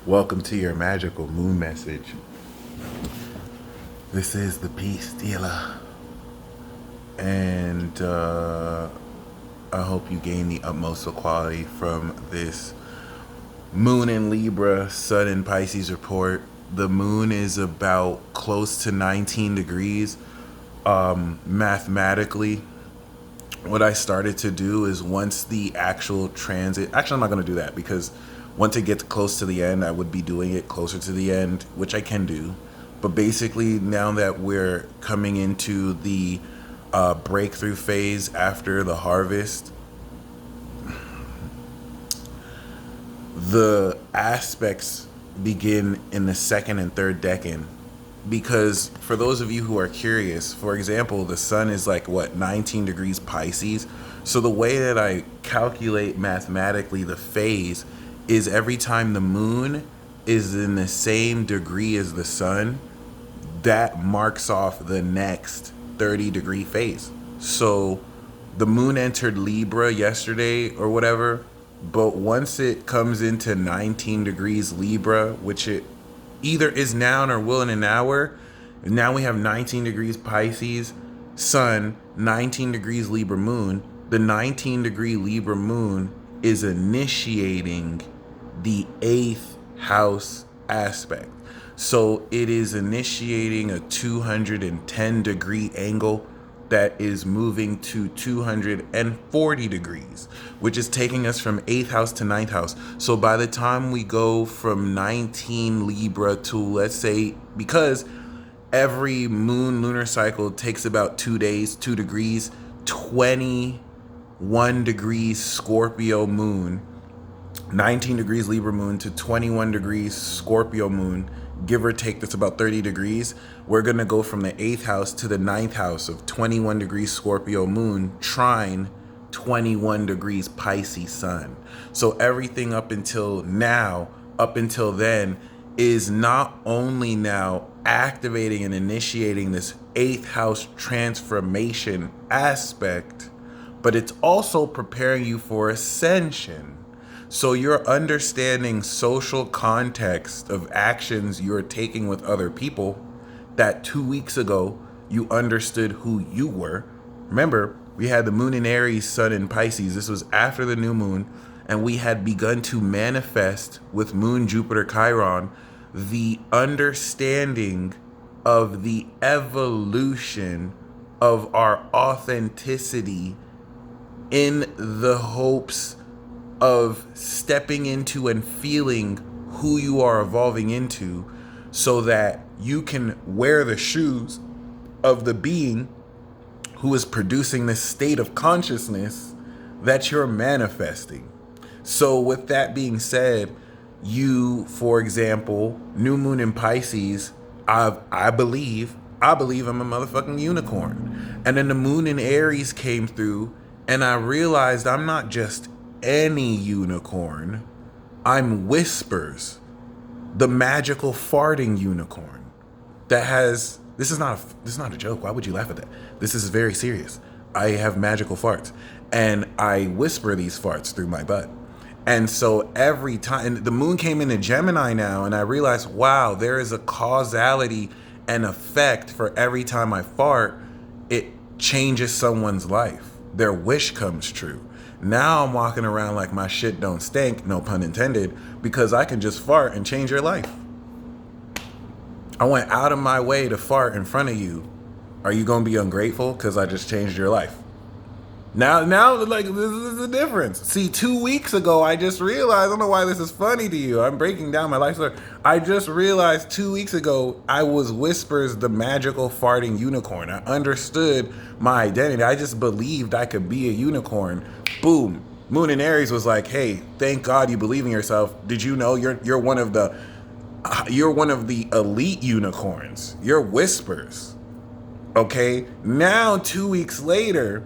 Welcome to your magical moon message. This is the Peace Dealer. And I hope you gain the utmost of quality from this Moon in Libra, Sun in Pisces report. The moon is about close to 19 degrees. Mathematically, what I started to do is once the actual transit, actually I'm not going to do that because once it gets close to the end, I would be doing it closer to the end, which I can do. But basically, now that we're coming into the breakthrough phase after the harvest, the aspects begin in the second and third decan. Because for those of you who are curious, for example, the sun is like 19 degrees Pisces. So the way that I calculate mathematically the phase is every time the moon is in the same degree as the sun, that marks off the next 30-degree phase. So the moon entered Libra yesterday or whatever, but once it comes into 19 degrees Libra, which it either is now or will in an hour, now we have 19 degrees Pisces sun, 19 degrees Libra moon. The 19-degree Libra moon is initiating the 8th house aspect. So it is initiating a 210-degree angle that is moving to 240 degrees, which is taking us from 8th house to 9th house. So by the time we go from 19 Libra to, let's say, because every lunar cycle takes about 2 days, 2 degrees, 21 degrees Scorpio moon, 19 degrees Libra moon to 21 degrees Scorpio moon, give or take, that's about 30 degrees. We're going to go from the 8th house to the 9th house of 21 degrees Scorpio moon, trine 21 degrees Pisces sun. So everything up until now, up until then, is not only now activating and initiating this 8th house transformation aspect, but it's also preparing you for ascension. So you're understanding social context of actions you're taking with other people that 2 weeks ago you understood who you were. Remember, we had the moon in Aries, sun in Pisces. This was after the new moon, and we had begun to manifest with moon, Jupiter, Chiron, the understanding of the evolution of our authenticity in the hopes of stepping into and feeling who you are evolving into so that you can wear the shoes of the being who is producing this state of consciousness that you're manifesting. So with that being said, you, for example, new moon in Pisces, I believe I'm a motherfucking unicorn. And then the moon in Aries came through and I realized I'm not just any unicorn. I'm Whispers, the magical farting unicorn that has, this is not a joke. Why would you laugh at that? This is very serious. I have magical farts and I whisper these farts through my butt. And so every time, and the moon came into Gemini now, and I realized, wow, there is a causality and effect for every time I fart, it changes someone's life. Their wish comes true. Now I'm walking around like my shit don't stink, no pun intended, because I can just fart and change your life. I went out of my way to fart in front of you. Are you going to be ungrateful because I just changed your life? Now, like, this is the difference. See, 2 weeks ago, I just realized, I don't know why this is funny to you. I'm breaking down my life story. I just realized 2 weeks ago, I was Whispers, the magical farting unicorn. I understood my identity. I just believed I could be a unicorn. Boom. Moon in Aries was like, hey, thank God you believe in yourself. Did you know you're one of the elite unicorns? You're Whispers. Okay? Now, 2 weeks later,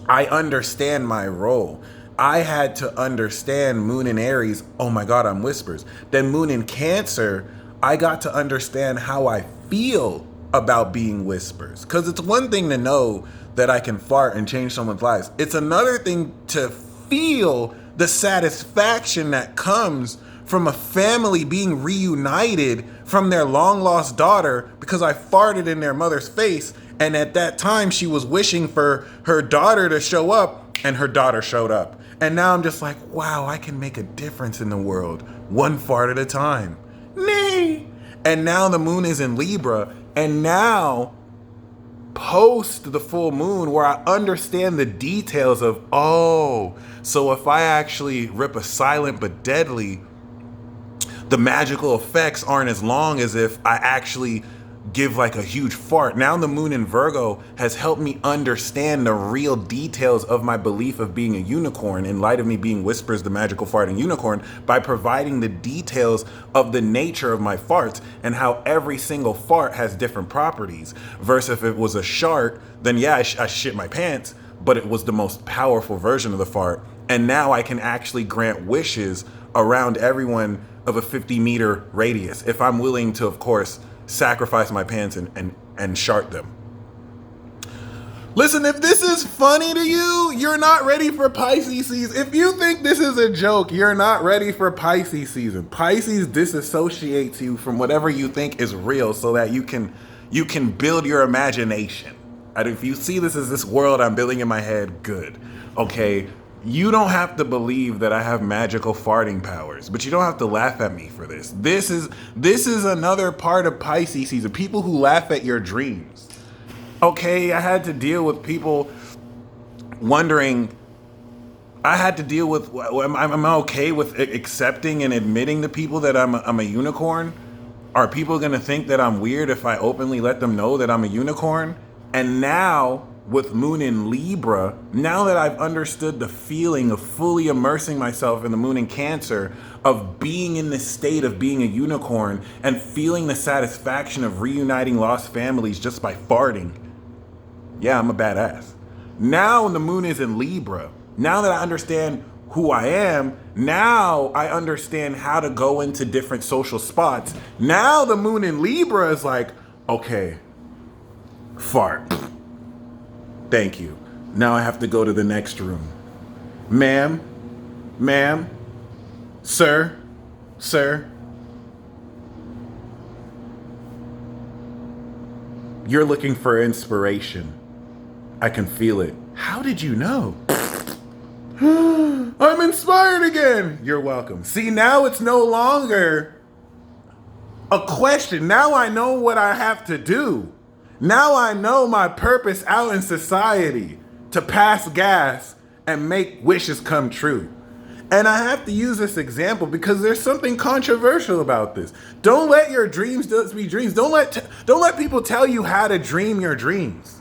I understand my role. I had to understand moon in Aries, oh my God, I'm Whispers. Then moon in Cancer, I got to understand how I feel about being Whispers. Because it's one thing to know that I can fart and change someone's lives. It's another thing to feel the satisfaction that comes from a family being reunited from their long lost daughter because I farted in their mother's face. And at that time, she was wishing for her daughter to show up, and her daughter showed up. And now I'm just like, wow, I can make a difference in the world, one fart at a time. Nee. And now the moon is in Libra, and now post the full moon where I understand the details of, oh, so if I actually rip a silent but deadly, the magical effects aren't as long as if I actually give like a huge fart. Now the moon in Virgo has helped me understand the real details of my belief of being a unicorn in light of me being Whispers, the magical farting unicorn, by providing the details of the nature of my farts and how every single fart has different properties. Versus if it was a shart, then yeah, I shit my pants, but it was the most powerful version of the fart. And now I can actually grant wishes around everyone of a 50-meter radius if I'm willing to, of course, sacrifice my pants and shart them. Listen, if this is funny to you, you're not ready for Pisces season. If you think this is a joke, you're not ready for Pisces season. Pisces disassociates you from whatever you think is real so that you can build your imagination. And if you see this as this world I'm building in my head, good. Okay, you don't have to believe that I have magical farting powers, but you don't have to laugh at me for this. This is another part of Pisces season. People who laugh at your dreams. Okay, I had to deal with people wondering. I had to deal with. Am I okay with accepting and admitting to people that I'm a unicorn? Are people gonna think that I'm weird if I openly let them know that I'm a unicorn? And now, with moon in Libra, now that I've understood the feeling of fully immersing myself in the moon in Cancer, of being in this state of being a unicorn and feeling the satisfaction of reuniting lost families just by farting, yeah, I'm a badass. Now when the moon is in Libra, now that I understand who I am, now I understand how to go into different social spots. Now the moon in Libra is like, okay, fart. Thank you. Now I have to go to the next room. Ma'am, sir, you're looking for inspiration. I can feel it. How did you know? I'm inspired again. You're welcome. See, now it's no longer a question. Now I know what I have to do. Now I know my purpose out in society, to pass gas and make wishes come true. And I have to use this example because there's something controversial about this. Don't let your dreams just be dreams. Don't let people tell you how to dream your dreams.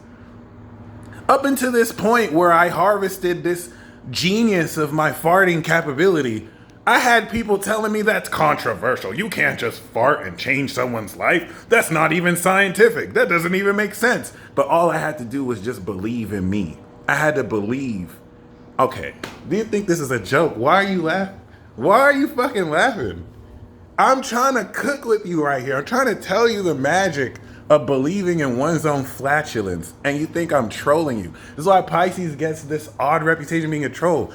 Up until this point where I harvested this genius of my farting capability, I had people telling me that's controversial. You can't just fart and change someone's life. That's not even scientific. That doesn't even make sense. But all I had to do was just believe in me. I had to believe. Okay, do you think this is a joke? Why are you laughing? Why are you fucking laughing? I'm trying to cook with you right here. I'm trying to tell you the magic of believing in one's own flatulence. And you think I'm trolling you. This is why Pisces gets this odd reputation of being a troll.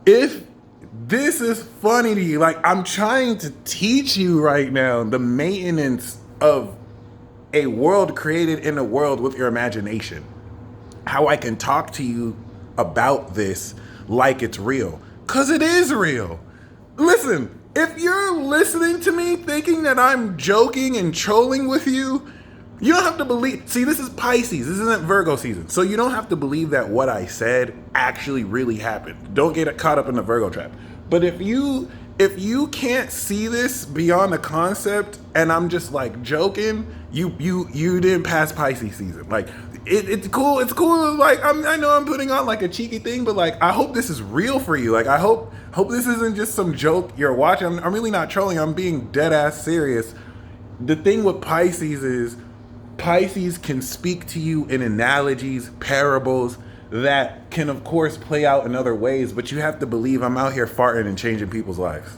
If this is funny to you, like, I'm trying to teach you right now the maintenance of a world created in a world with your imagination. How I can talk to you about this like it's real. Because it is real. Listen, if you're listening to me thinking that I'm joking and trolling with you, you don't have to believe. See, this is Pisces. This isn't Virgo season. So you don't have to believe that what I said actually really happened. Don't get caught up in the Virgo trap. But if you can't see this beyond the concept and I'm just like joking, you didn't pass Pisces season. Like it's cool. It's cool. Like I know I'm putting on like a cheeky thing, but like I hope this is real for you. Like I hope this isn't just some joke you're watching. I'm really not trolling. I'm being dead ass serious. The thing with Pisces is Pisces can speak to you in analogies, parables that can of course play out in other ways, but you have to believe I'm out here farting and changing people's lives.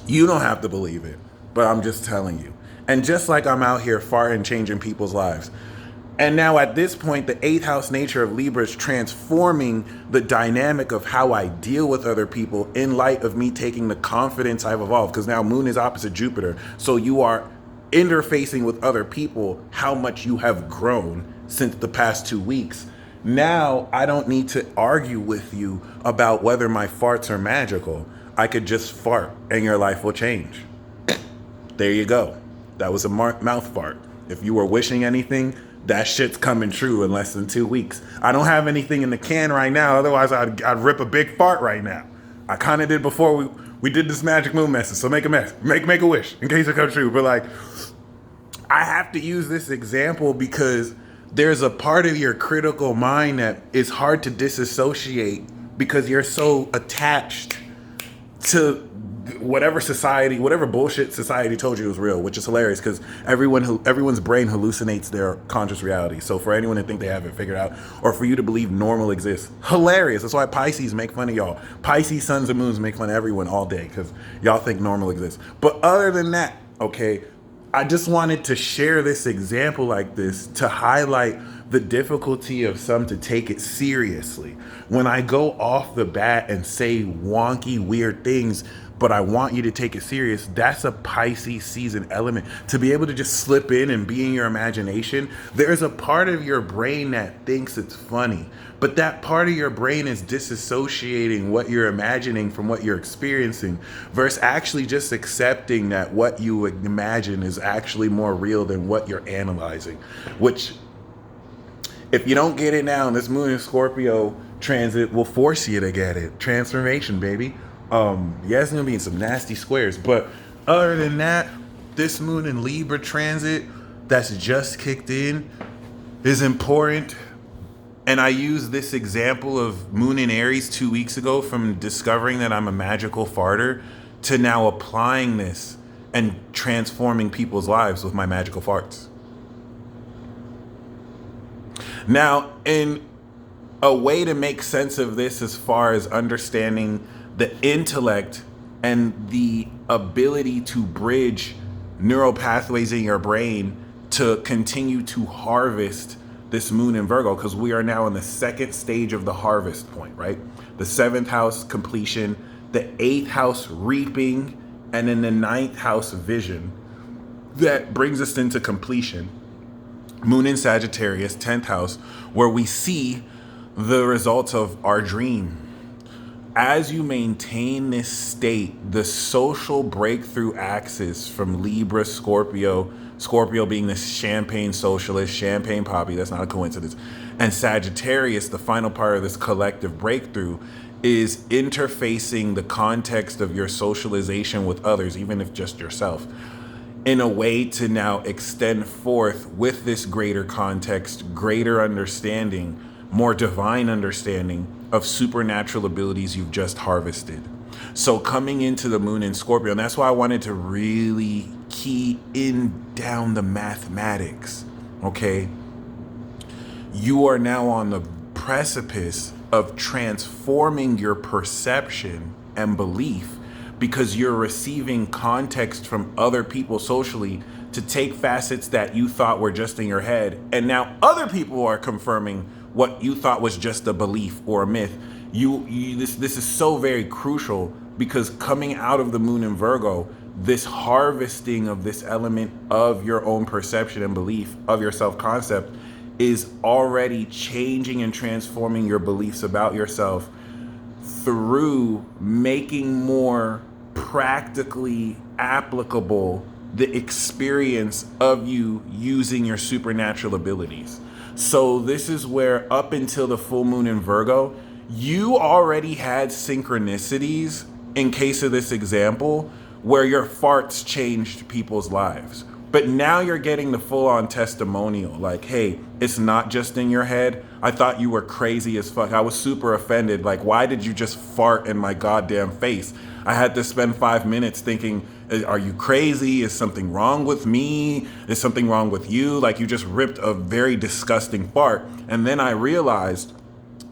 You don't have to believe it, but I'm just telling you. And just like I'm out here farting and changing people's lives, And now at this point, the eighth house nature of Libra is transforming the dynamic of how I deal with other people in light of me taking the confidence I've evolved. Because now Moon is opposite Jupiter. So you are interfacing with other people, how much you have grown since the past 2 weeks. Now I don't need to argue with you about whether my farts are magical. I could just fart and your life will change. There you go. That was a mouth fart. If you were wishing anything, that shit's coming true in less than 2 weeks. I don't have anything in the can right now. Otherwise, I'd rip a big fart right now. I kind of did before we did this magic moon message. So make a wish in case it comes true. But like, I have to use this example because there's a part of your critical mind that is hard to disassociate because you're so attached to whatever society, whatever bullshit society told you was real, which is hilarious because everyone's brain hallucinates their conscious reality. So for anyone to think they have it figured out, or for you to believe normal exists, hilarious. That's why Pisces make fun of y'all. Pisces, suns and moons make fun of everyone all day because y'all think normal exists. But other than that, okay, I just wanted to share this example like this to highlight the difficulty of some to take it seriously. When I go off the bat and say wonky, weird things, but I want you to take it serious, that's a Pisces season element. To be able to just slip in and be in your imagination, there's a part of your brain that thinks it's funny, but that part of your brain is disassociating what you're imagining from what you're experiencing versus actually just accepting that what you imagine is actually more real than what you're analyzing. Which, if you don't get it now, this moon in Scorpio transit will force you to get it. Transformation, baby. Yeah, it's gonna be in some nasty squares, but other than that, this moon in Libra transit that's just kicked in is important. And I used this example of moon in Aries 2 weeks ago from discovering that I'm a magical farter to now applying this and transforming people's lives with my magical farts. Now, in a way to make sense of this as far as understanding the intellect and the ability to bridge neural pathways in your brain to continue to harvest this moon in Virgo, because we are now in the second stage of the harvest point, right? The seventh house completion, the eighth house reaping, and then the ninth house vision. That brings us into completion. Moon in Sagittarius, 10th house, where we see the results of our dream. As you maintain this state, the social breakthrough axis from Libra, Scorpio being this champagne socialist, champagne poppy, that's not a coincidence, and Sagittarius, the final part of this collective breakthrough, is interfacing the context of your socialization with others, even if just yourself, in a way to now extend forth with this greater context, greater understanding, more divine understanding of supernatural abilities you've just harvested. So coming into the moon in Scorpio, and that's why I wanted to really key in down the mathematics, okay? You are now on the precipice of transforming your perception and belief because you're receiving context from other people socially to take facets that you thought were just in your head. And now other people are confirming what you thought was just a belief or a myth. This is so very crucial because coming out of the moon in Virgo, this harvesting of this element of your own perception and belief of your self-concept is already changing and transforming your beliefs about yourself through making more practically applicable the experience of you using your supernatural abilities. So this is where up until the full moon in Virgo, you already had synchronicities in case of this example where your farts changed people's lives. But now you're getting the full-on testimonial. Like, hey, it's not just in your head. I thought you were crazy as fuck. I was super offended. Like, why did you just fart in my goddamn face? I had to spend 5 minutes thinking, are you crazy? Is something wrong with me? Is something wrong with you? Like, you just ripped a very disgusting fart. And then I realized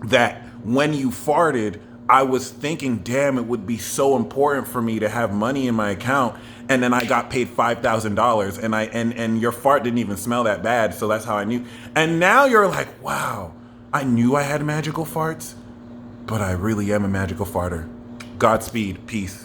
that when you farted, I was thinking, damn, it would be so important for me to have money in my account. And then I got paid $5,000, and and your fart didn't even smell that bad. So that's how I knew. And now you're like, wow, I knew I had magical farts, but I really am a magical farter. Godspeed. Peace.